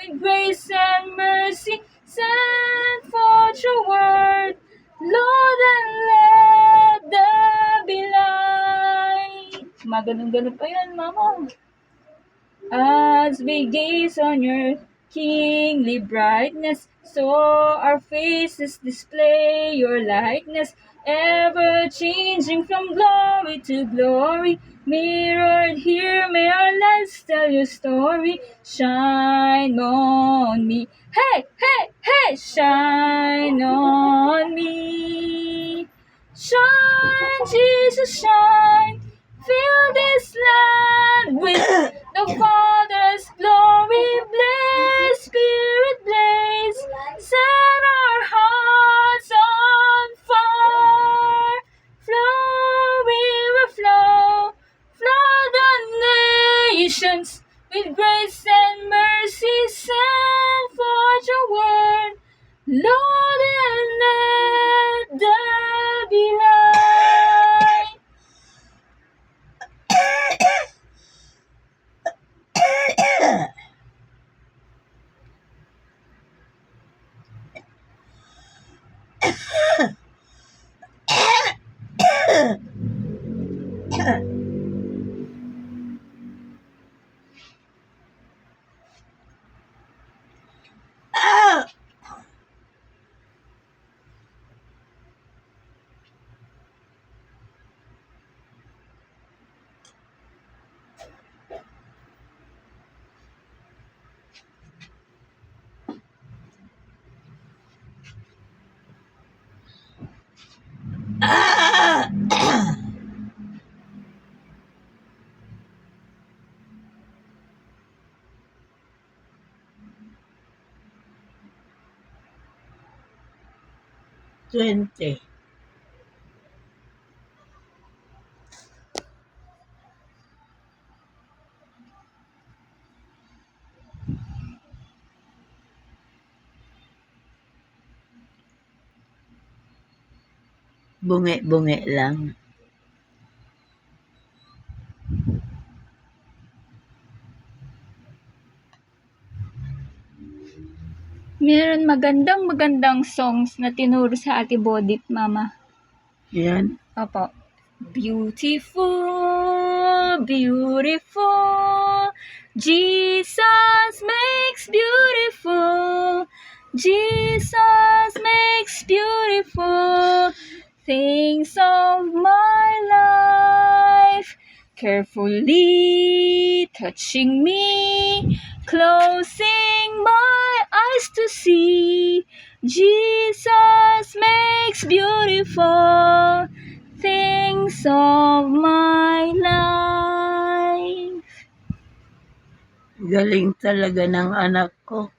with grace and mercy, send forth your word, Lord, and let there be light. Ganun pa yan, Mama. As we gaze on your kingly brightness, so our faces display your likeness, ever changing from glory to glory. Mirrored here, may our lives tell your story. Shine on me, hey, hey, hey, shine on me. Shine, Jesus, shine, fill this land with the Father's glory. Blaze, Spirit, blaze, set our hearts on fire. Flow, river, flow, flood the nations with grace and mercy. Send forth your word, Lord, and let there be light. Twenty. Bungi-bungi lang. Meron magandang songs na tinuro sa Ate Bodit, Mama. Yan. Opo. Beautiful, beautiful, Jesus makes beautiful, Jesus makes beautiful things of my life, carefully touching me, closing my eyes to see. Jesus makes beautiful things of my life. Galing talaga ng anak ko.